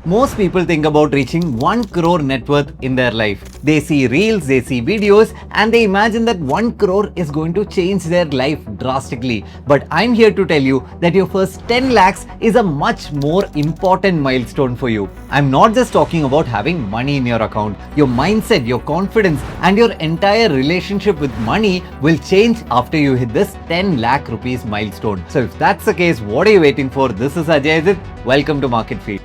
Most people think about reaching 1 crore net worth in their life. They see reels, they see videos, and they imagine that 1 crore is going to change their life drastically. But I'm here to tell you that your first 10 lakhs is a much more important milestone for you. I'm not just talking about having money in your account. Your mindset, your confidence, and your entire relationship with money will change after you hit this 10 lakh rupees milestone. So if that's the case, what are you waiting for? This is Ajay Ajith. Welcome to MarketFeed.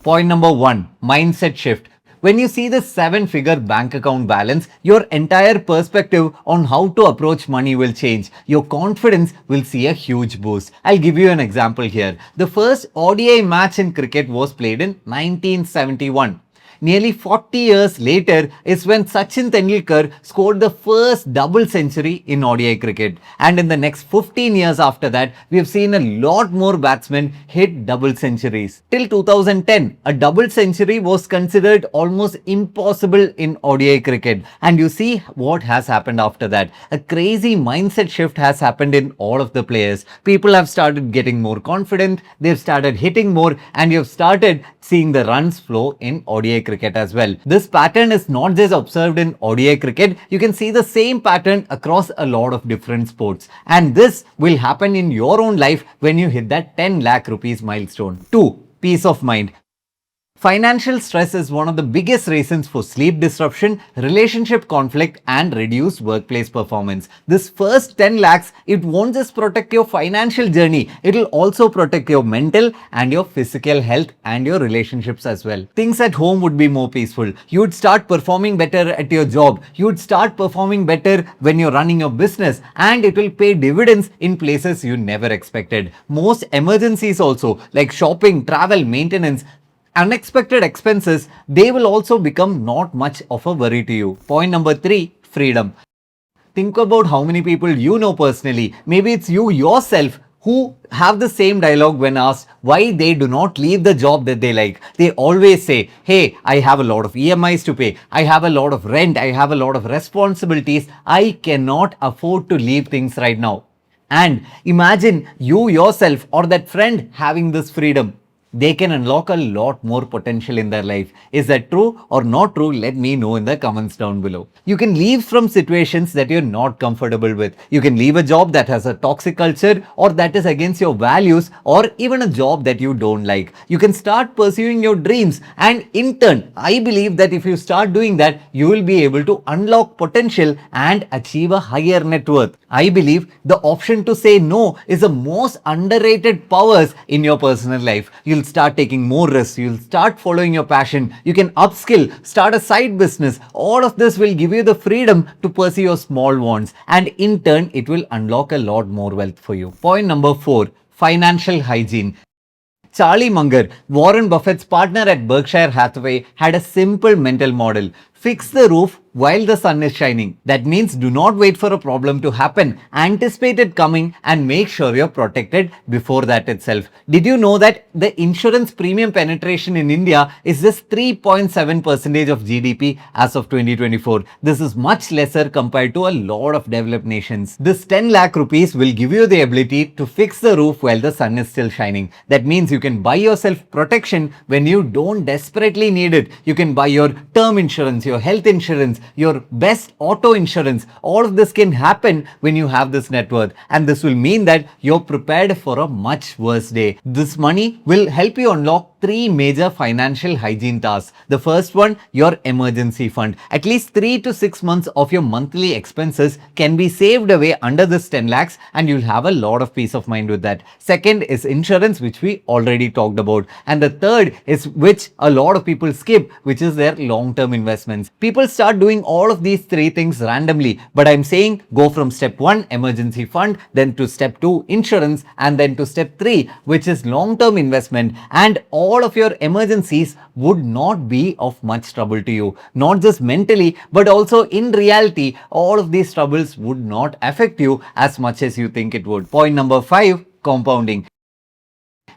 Point number 1, mindset shift. When you see the 7-figure bank account balance, your entire perspective on how to approach money will change. Your confidence will see a huge boost. I'll give you an example here. The first ODI match in cricket was played in 1971. Nearly 40 years later is when Sachin Tendulkar scored the first double century in ODI cricket. And in the next 15 years after that, we have seen a lot more batsmen hit double centuries. Till 2010, a double century was considered almost impossible in ODI cricket. And you see what has happened after that. A crazy mindset shift has happened in all of the players. People have started getting more confident, they've started hitting more, and you've started seeing the runs flow in ODI cricket as well. This pattern is not just observed in ODI cricket, you can see the same pattern across a lot of different sports. And this will happen in your own life when you hit that 10 lakh rupees milestone. 2. Peace of mind. Financial stress is one of the biggest reasons for sleep disruption, relationship conflict, and reduced workplace performance. This first 10 lakhs, it won't just protect your financial journey, it'll also protect your mental and your physical health and your relationships as well. Things at home would be more peaceful. You'd start performing better at your job. You'd start performing better when you're running your business, and it will pay dividends in places you never expected. Most emergencies also, like shopping, travel, maintenance, unexpected expenses, they will also become not much of a worry to you. Point number 3, freedom. Think about how many people you know personally. Maybe it's you yourself who have the same dialogue when asked why they do not leave the job that they like. They always say, hey, I have a lot of EMIs to pay, I have a lot of rent, I have a lot of responsibilities, I cannot afford to leave things right now. And imagine you yourself or that friend having this freedom. They can unlock a lot more potential in their life. Is that true or not true? Let me know in the comments down below. You can leave from situations that you're not comfortable with. You can leave a job that has a toxic culture or that is against your values, or even a job that you don't like. You can start pursuing your dreams, and in turn, I believe that if you start doing that, you will be able to unlock potential and achieve a higher net worth. I believe the option to say no is the most underrated powers in your personal life. You'll start taking more risks, you'll start following your passion, you can upskill, start a side business. All of this will give you the freedom to pursue your small wants, and in turn, it will unlock a lot more wealth for you. Point number 4, financial hygiene. Charlie Munger, Warren Buffett's partner at Berkshire Hathaway, had a simple mental model. Fix the roof while the sun is shining. That means do not wait for a problem to happen. Anticipate it coming and make sure you're protected before that itself. Did you know that the insurance premium penetration in India is just 3.7% of GDP as of 2024? This is much lesser compared to a lot of developed nations. This 10 lakh rupees will give you the ability to fix the roof while the sun is still shining. That means you can buy yourself protection when you don't desperately need it. You can buy your term insurance, your health insurance, your best auto insurance. All of this can happen when you have this net worth, and this will mean that you're prepared for a much worse day. This money will help you unlock 3 major financial hygiene tasks. The first one, your emergency fund. At least 3 to 6 months of your monthly expenses can be saved away under this 10 lakhs, and you'll have a lot of peace of mind with that. Second is insurance, which we already talked about. And the third is, which a lot of people skip, which is their long-term investments. People start doing all of these 3 things randomly, but I'm saying go from step 1, emergency fund, then to step 2, insurance, and then to step 3, which is long-term investment, and all of your emergencies would not be of much trouble to you. Not just mentally, but also in reality, all of these troubles would not affect you as much as you think it would. Point number 5, compounding.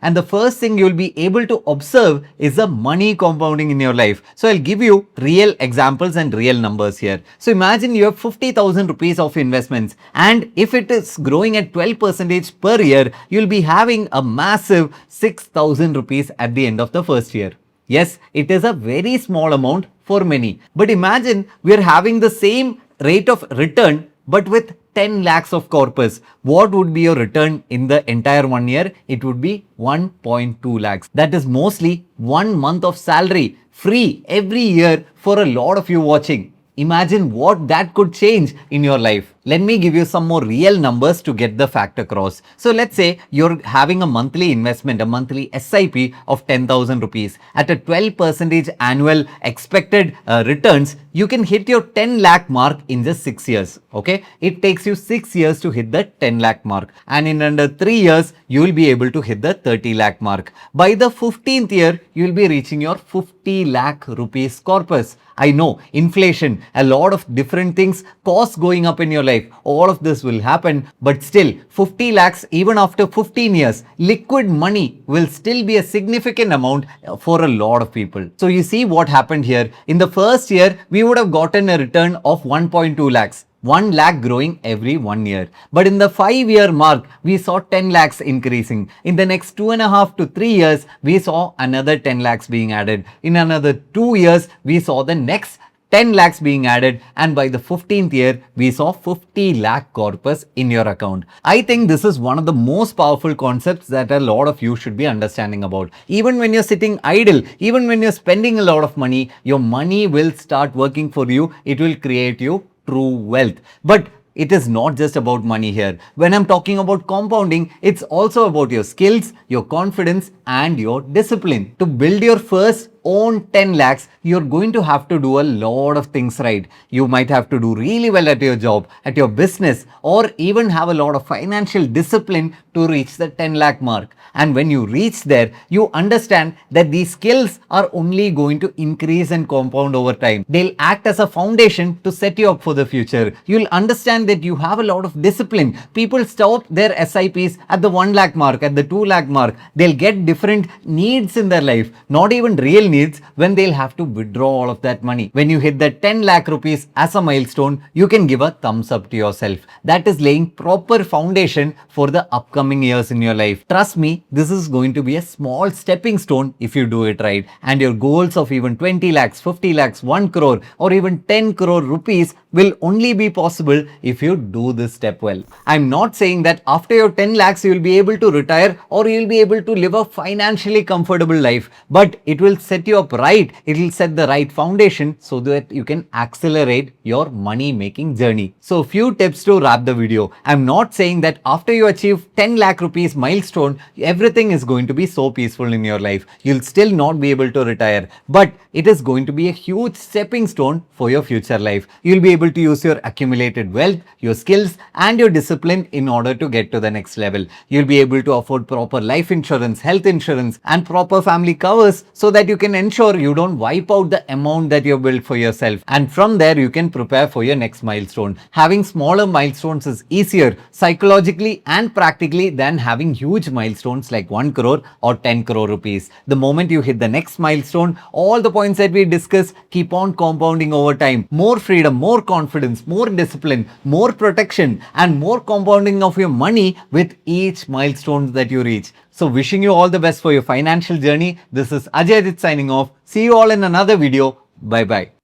And the first thing you'll be able to observe is the money compounding in your life. So I'll give you real examples and real numbers here. So imagine you have 50,000 rupees of investments, and if it is growing at 12% per year, you'll be having a massive 6,000 rupees at the end of the first year. Yes, it is a very small amount for many. But imagine we are having the same rate of return but with 10 lakhs of corpus. What would be your return in the entire 1 year? It would be 1.2 lakhs. That is mostly 1 month of salary free every year for a lot of you watching. Imagine what that could change in your life. Let me give you some more real numbers to get the fact across. So let's say you're having a monthly investment, a monthly SIP of 10,000 rupees. At a 12% annual expected returns, you can hit your 10 lakh mark in just 6 years. Okay, it takes you 6 years to hit the 10 lakh mark, and in under 3 years, you will be able to hit the 30 lakh mark. By the 15th year, you will be reaching your 50 lakh rupees corpus. I know inflation, a lot of different things, costs going up in your life. All of this will happen, but still 50 lakhs even after 15 years, liquid money will still be a significant amount for a lot of people. So you see what happened here. In the first year, we would have gotten a return of 1.2 lakhs. 1 lakh growing every 1 year. But in the 5-year mark, we saw 10 lakhs increasing. In the next 2.5 to 3 years, we saw another 10 lakhs being added. In another 2 years, we saw the next 10 lakhs being added, and by the 15th year, we saw 50 lakh corpus in your account. I think this is one of the most powerful concepts that a lot of you should be understanding about. Even when you're sitting idle, even when you're spending a lot of money, your money will start working for you. It will create you true wealth. But it is not just about money here. When I'm talking about compounding, it's also about your skills, your confidence, and your discipline. To build your first own 10 lakhs, you're going to have to do a lot of things right. You might have to do really well at your job, at your business, or even have a lot of financial discipline to reach the 10 lakh mark. And when you reach there, you understand that these skills are only going to increase and compound over time. They'll act as a foundation to set you up for the future. You'll understand that you have a lot of discipline. People stop their SIPs at the 1 lakh mark, at the 2 lakh mark. They'll get different needs in their life, not even real needs, when they'll have to withdraw all of that money. When you hit the 10 lakh rupees as a milestone, you can give a thumbs up to yourself. That is laying proper foundation for the upcoming years in your life. Trust me, this is going to be a small stepping stone if you do it right. And your goals of even 20 lakhs, 50 lakhs, 1 crore, or even 10 crore rupees will only be possible if you do this step well. I'm not saying that after your 10 lakhs you will be able to retire or you will be able to live a financially comfortable life, but it will set you up right. It will set the right foundation so that you can accelerate your money making journey. So few tips to wrap the video. I'm not saying that after you achieve 10 lakh rupees milestone, everything is going to be so peaceful in your life. You'll still not be able to retire, but it is going to be a huge stepping stone for your future life. You'll be able to use your accumulated wealth, your skills, and your discipline in order to get to the next level. You'll be able to afford proper life insurance, health insurance, and proper family covers so that you can ensure you don't wipe out the amount that you've built for yourself. And from there, you can prepare for your next milestone. Having smaller milestones is easier psychologically and practically than having huge milestones like 1 crore or 10 crore rupees. The moment you hit the next milestone, all the points that we discussed keep on compounding over time. More freedom, more confidence, more discipline, more protection, and more compounding of your money with each milestone that you reach. So wishing you all the best for your financial journey. This is Ajay Ajith signing off. See you all in another video. Bye bye.